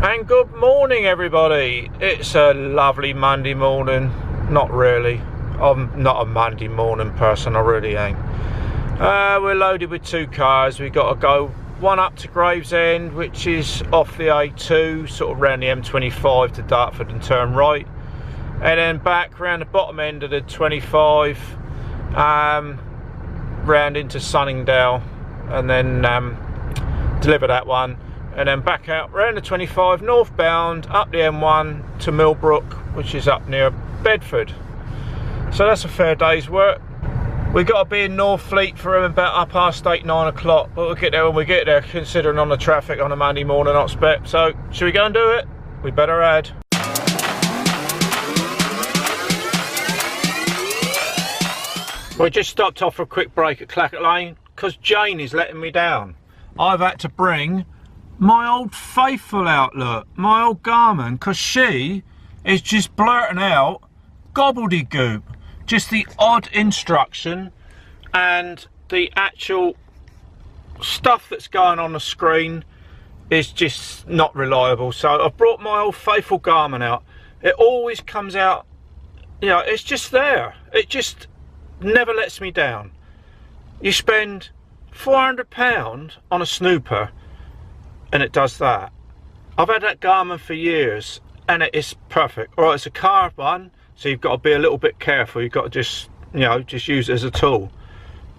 And good morning, everybody. It's a lovely Monday morning. Not really. I'm not a Monday morning person, I really ain't. We're loaded with two cars. We've got to go one up to Gravesend, which is off the A2, sort of round the M25 to Dartford and turn right, and then back round the bottom end of the 25, round into Sunnigdale, and then deliver that one, and then back out round the 25 northbound up the M1 to Milbrook, which is up near Bedford. So that's a fair day's work. We've got to be in Northfleet for about 8:30, 9 o'clock, but we'll get there when we get there, considering on the traffic on a Monday morning, I expect. So should we go and do it? We better add. We just stopped off for a quick break at Clackett Lane because Jane is letting me down. I've had to bring my old faithful out, look, my old Garmin, because she is just blurting out gobbledygook. Just the odd instruction and the actual stuff that's going on the screen is just not reliable. So I've brought my old faithful Garmin out. It always comes out, you know, it's just there. It just never lets me down. You spend £400 on a snooper and it does that. I've had that Garmin for years and it is perfect. Alright, it's a car one, so you've got to be a little bit careful. You've got to just, you know, just use it as a tool.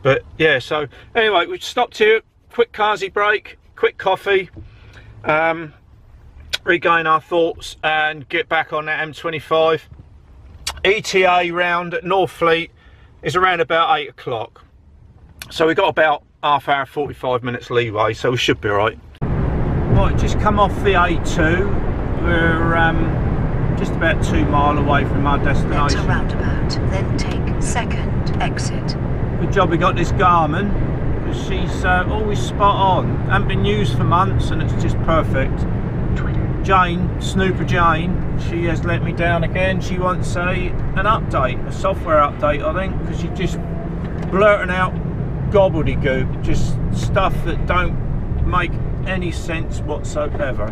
But yeah, so anyway, we've stopped here, quick carsy break, quick coffee, regain our thoughts and get back on that M25. ETA round at Northfleet is around about 8 o'clock. So we've got about half hour, 45 minutes leeway, so we should be alright. Right, just come off the A2. We're just about 2 miles away from our destination. Enter roundabout, then take second exit. Good job we got this Garmin, because she's always spot on. Hasn't been used for months and it's just perfect. Jane, Snooper Jane, she has let me down again. She wants an update, a software update, I think, because she's just blurting out gobbledygook, just stuff that don't make any sense whatsoever.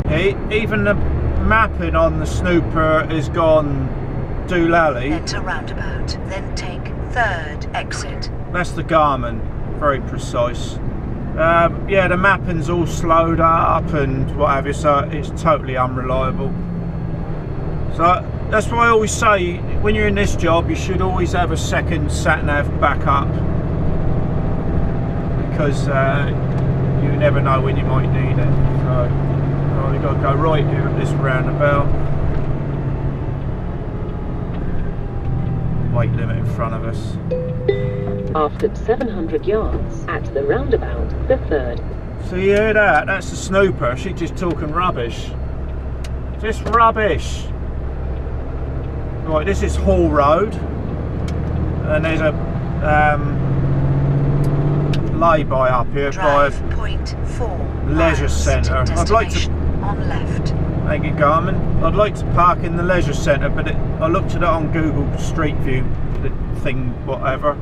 Even the mapping on the snooper has gone doolally. Enter roundabout, then take third exit. That's the Garmin, very precise. Yeah, the mapping's all slowed up and what have you, so it's totally unreliable. So that's why I always say, when you're in this job, you should always have a second sat-nav backup, because you never know when you might need it. So we've got to go right here at this roundabout. Weight limit in front of us. After 700 yards at the roundabout, the third. So you hear that? That's the snooper. She's just talking rubbish. Just rubbish. Right, this is Hall Road, and there's a lay-by up here by a leisure centre. I'd like to on left. Thank you, Garmin. I'd like to park in the leisure centre, but I looked at it on Google Street View, the thing, whatever,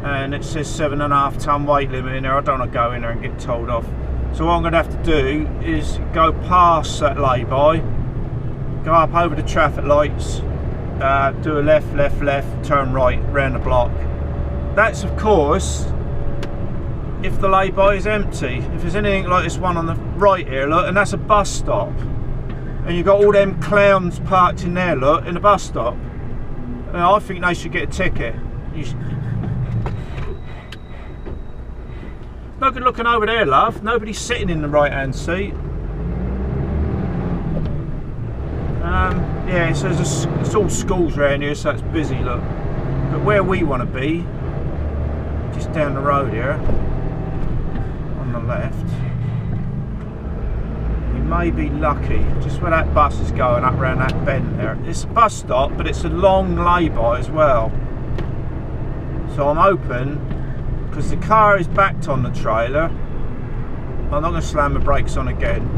and it says 7.5 ton weight limit in there. I don't want to go in there and get told off. So what I'm going to have to do is go past that lay-by, go up over the traffic lights, do a left, turn right, round the block. That's, of course, if the lay-by is empty. If there's anything like this one on the right here, look, and that's a bus stop, and you've got all them clowns parked in there, look, in the bus stop. I think they should get a ticket. No good looking over there, love. Nobody's sitting in the right hand seat. Yeah, so it's all schools around here, so it's busy, look. But where we want to be, just down the road here, on the left, we may be lucky, just where that bus is going up around that bend there. It's a bus stop, but it's a long lay-by as well. So I'm hoping, because the car is backed on the trailer, I'm not going to slam the brakes on again.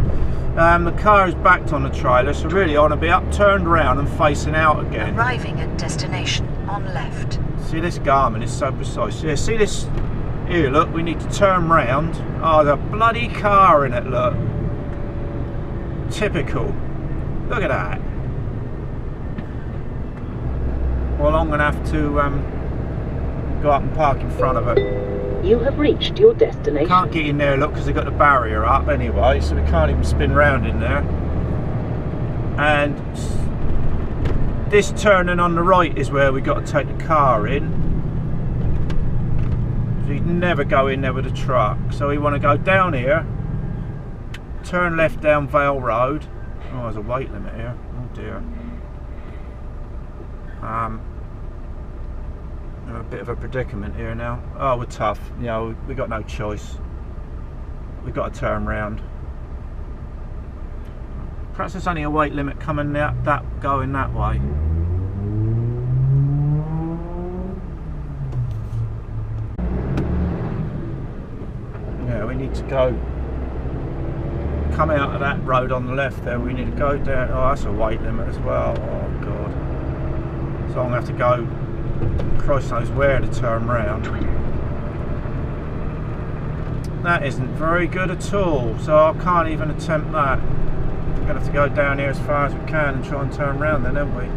The car is backed on the trailer, so really I want to be up, turned around and facing out again. Arriving at destination on left. See, this Garmin is so precise. Yeah, see this here, look, we need to turn round. Oh, there's a bloody car in it, look. Typical. Look at that. Well, I'm going to have to go up and park in front of it. You have reached your destination. Can't get in there, look, because they've got the barrier up anyway, so we can't even spin round in there. And this turning on the right is where we got to take the car in. So you'd never go in there with a truck. So we want to go down here, turn left down Vale Road. Oh, there's a weight limit here. Oh dear. We're a bit of a predicament here now. Oh, we're tough. You know, we got no choice. We've got to turn round. Perhaps there's only a weight limit coming out going that way. Yeah, we need to come out of that road on the left there. We need to go down. Oh, that's a weight limit as well. Oh god. So I'm going to have to go Christ knows where to turn round. That isn't very good at all, so I can't even attempt that. We're going to have to go down here as far as we can and try and turn round then, aren't we?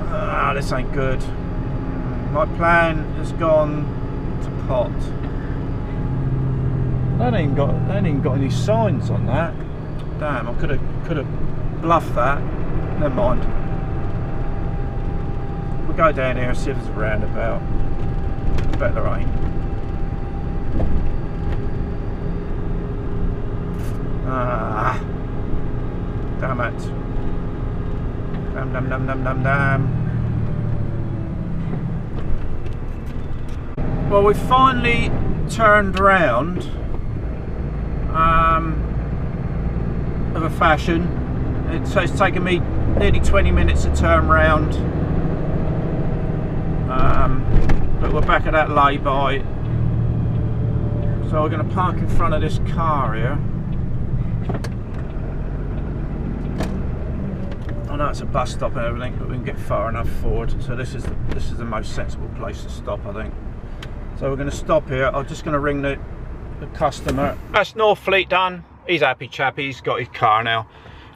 Ah, this ain't good. My plan has gone to pot. They ain't even got any signs on that. Damn, I could have bluffed that. Never mind. We'll go down here and see if there's a roundabout. Bet there ain't. Ah, damn it. Damn. Well, we finally turned around of a fashion. So it's taken me nearly 20 minutes to turn round. But we're back at that lay-by. So we're going to park in front of this car here. I know it's a bus stop and everything, but we can get far enough forward. So this is the most sensible place to stop, I think. So we're going to stop here. I'm just going to ring the customer. That's Northfleet done. He's happy chappy. He's got his car now.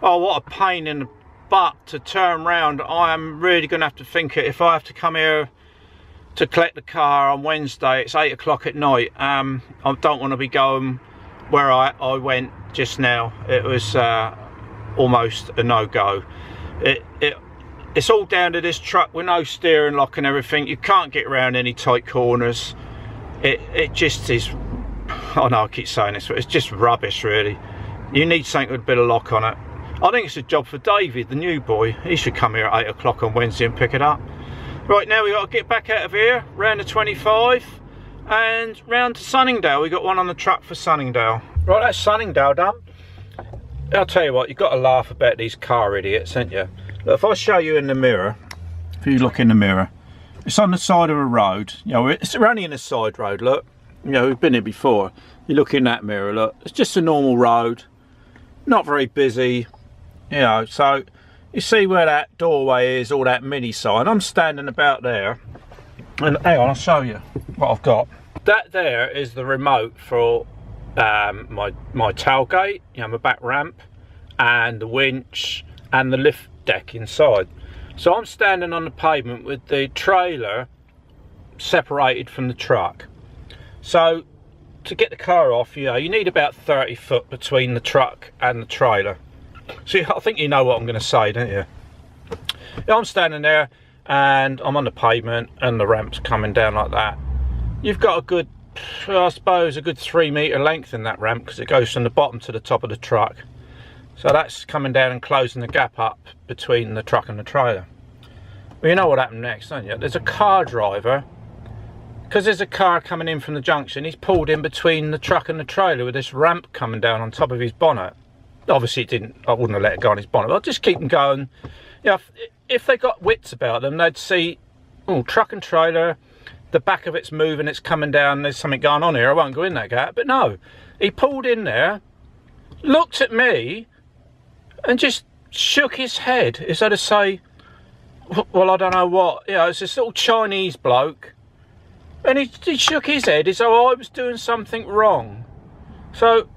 Oh, what a pain in the butt to turn round. I am really going to have to think it. If I have to come here to collect the car on Wednesday, it's 8 o'clock at night. I don't want to be going where I went just now. It was almost a no-go. It's all down to this truck with no steering lock and everything. You can't get around any tight corners. It just is. I know I keep saying this, but it's just rubbish really. You need something with a bit of lock on it. I think it's a job for David, the new boy. He should come here at 8 o'clock on Wednesday and pick it up. Right, now we got to get back out of here, round to 25 and round to Sunnigdale. We got one on the truck for Sunnigdale. Right, that's Sunnigdale done. I'll tell you what, you've got to laugh about these car idiots, ain't you? Look, if I show you in the mirror, if you look in the mirror, it's on the side of a road. You know, it's only in a side road, look. You know, we've been here before. You look in that mirror, look. It's just a normal road. Not very busy. You know, so you see where that doorway is, all that mini sign. I'm standing about there. And hang on, I'll show you what I've got. That there is the remote for my tailgate, you know, my back ramp, and the winch and the lift deck inside. So I'm standing on the pavement with the trailer separated from the truck. So to get the car off, you know, you need about 30 foot between the truck and the trailer. So I think you know what I'm going to say, don't you? Yeah, I'm standing there and I'm on the pavement and the ramp's coming down like that. You've got a good, I suppose, a good 3 metre length in that ramp because it goes from the bottom to the top of the truck. So that's coming down and closing the gap up between the truck and the trailer. Well, you know what happened next, don't you? There's a car driver, because there's a car coming in from the junction, he's pulled in between the truck and the trailer with this ramp coming down on top of his bonnet. Obviously, I wouldn't have let it go on his bonnet, but I'll just keep them going. You know, if they got wits about them, they'd see, oh, truck and trailer, the back of it's moving, it's coming down, there's something going on here, I won't go in that gap. But no, he pulled in there, looked at me, and just shook his head as though to say, well, I don't know what. You know, it's this little Chinese bloke, and he shook his head as though I was doing something wrong. So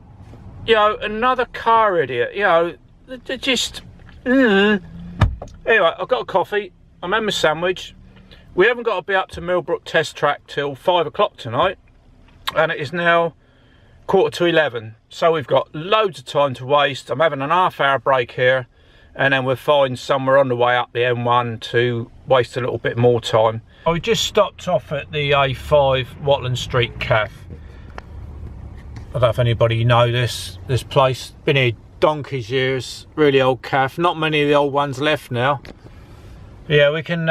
You know, another car idiot. You know, they're just... Anyway, I've got a coffee. I'm having my sandwich. We haven't got to be up to Milbrook test track till 5 o'clock tonight. And it is now 11:15. So we've got loads of time to waste. I'm having an half-hour break here. And then we'll find somewhere on the way up the M1 to waste a little bit more time. We just stopped off at the A5 Watland Street Cafe. I don't know if anybody know this place. Been here donkey's years. Really old cafe. Not many of the old ones left now. Yeah, we can,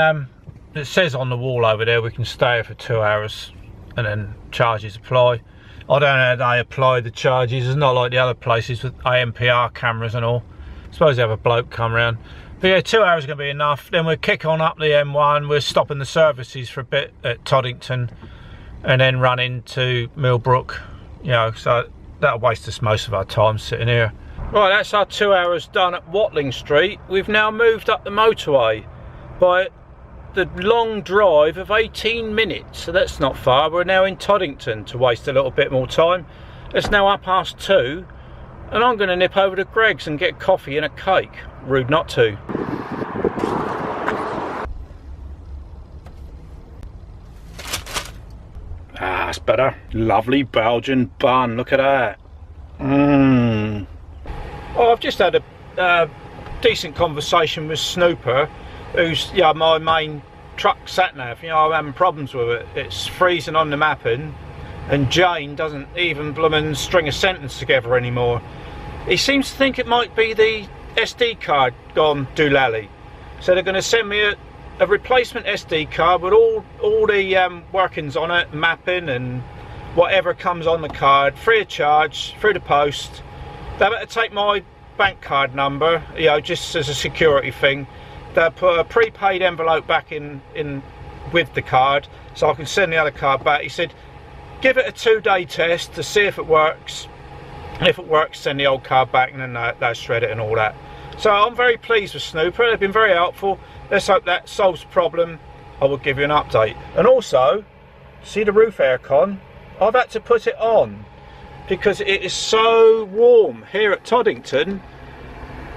it says on the wall over there we can stay here for 2 hours and then charges apply. I don't know how they apply the charges. It's not like the other places with AMPR cameras and all. I suppose they have a bloke come round. But yeah, 2 hours is going to be enough. Then we'll kick on up the M1. We're stopping the services for a bit at Toddington and then run into Milbrook. You know, so that'll waste us most of our time sitting here. Right, that's our 2 hours done at Watling Street. We've now moved up the motorway by the long drive of 18 minutes. So that's not far. We're now in Toddington to waste a little bit more time. It's now 2:30. And I'm going to nip over to Greg's and get coffee and a cake. Rude not to. Ah, that's better. Lovely Belgian bun. Look at that. Mmm. Oh, I've just had a decent conversation with Snooper, who's my main truck sat nav. You know, I'm having problems with it. It's freezing on the mapping, and Jane doesn't even bloomin' string a sentence together anymore. He seems to think it might be the SD card gone doolally. So they're going to send me a replacement SD card with all the workings on it, mapping and whatever comes on the card, free of charge, through the post. They better take my bank card number, you know, just as a security thing. They'll put a prepaid envelope back in with the card, so I can send the other card back. He said, give it a 2-day test to see if it works. If it works, send the old card back and then they'll shred it and all that. So I'm very pleased with Snooper. They've been very helpful. Let's hope that solves the problem. I will give you an update. And also, see the roof aircon? I've had to put it on because it is so warm here at Toddington.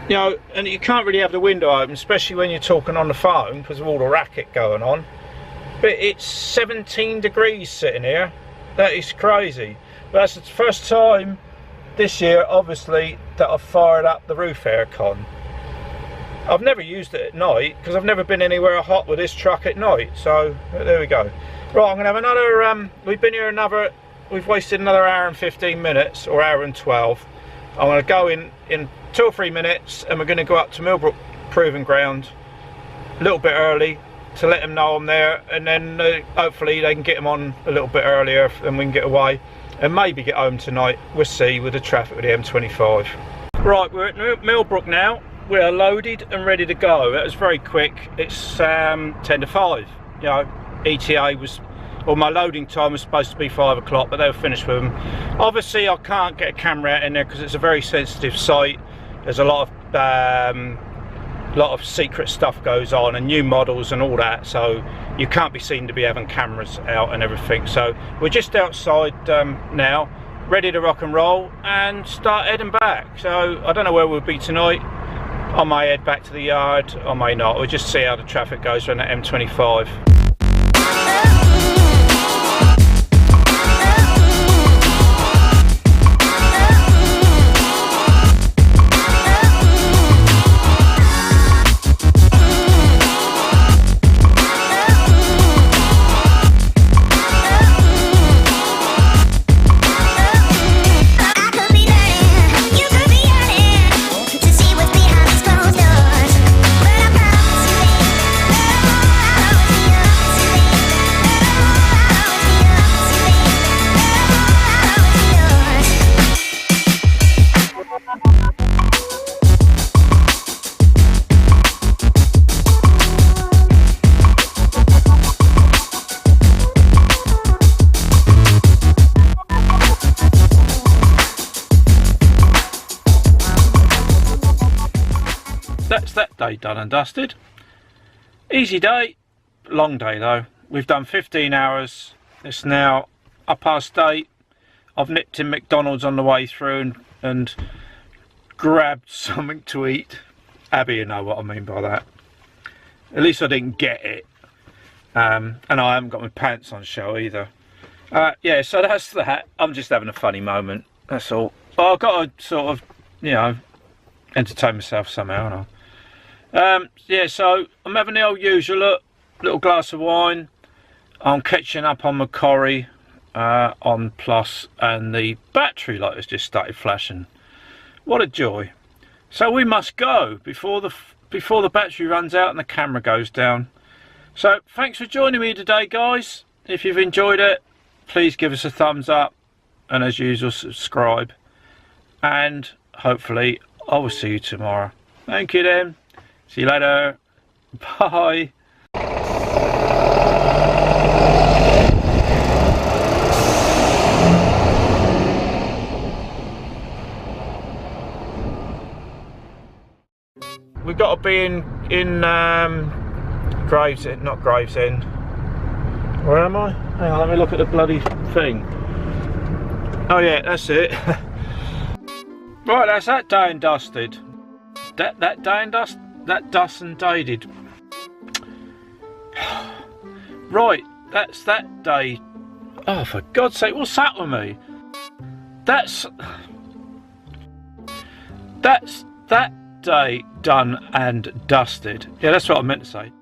You know, and you can't really have the window open, especially when you're talking on the phone because of all the racket going on. But it's 17 degrees sitting here. That is crazy. But that's the first time this year, obviously, that I've fired up the roof aircon. I've never used it at night because I've never been anywhere hot with this truck at night. So there we go. Right, I'm gonna have another. We've been here we've wasted another hour and 15 minutes, or hour and 12. I'm gonna go in 2 or 3 minutes, and we're gonna go up to Millbrook Proving Ground a little bit early to let them know I'm there, and then hopefully they can get them on a little bit earlier and we can get away. And maybe get home tonight. We'll see with the traffic with the M25. Right, we're at Milbrook now. We are loaded and ready to go. That was very quick. It's 10 to 5. You know, ETA was, or my loading time was supposed to be 5 o'clock, but they were finished with them. Obviously, I can't get a camera out in there because it's a very sensitive site. There's a lot of secret stuff goes on and new models and all that, so you can't be seen to be having cameras out and everything. So we're just outside now, ready to rock and roll and start heading back. So I don't know where we'll be tonight. I may head back to the yard, I may not. We'll just see how the traffic goes around that M25. That's that day done and dusted. Easy day, long day though. We've done 15 hours. It's now 8:30. I've nipped in McDonald's on the way through and and grabbed something to eat. Abby, you know what I mean by that. At least I didn't get it. And I haven't got my pants on show either. Yeah, so that's that. I'm just having a funny moment, that's all. But I've got to sort of, you know, entertain myself somehow, haven't I? Yeah, so I'm having the old usual little glass of wine. I'm catching up on my Corrie on Plus, and the battery light has just started flashing. What a joy. So we must go before the battery runs out and the camera goes down. So thanks for joining me today, guys. If you've enjoyed it, please give us a thumbs up, and as usual, subscribe, and hopefully I will see you tomorrow. Thank you then. See you later. Bye. We've got to be in Gravesend, not Gravesend. Where am I? Hang on, let me look at the bloody thing. Oh yeah, that's it. Right, that's that day and dusted. That day and dust. That dust and dated. Right, that's that day. Oh, for God's sake, what's that with me? That's that day done and dusted. Yeah, that's what I meant to say.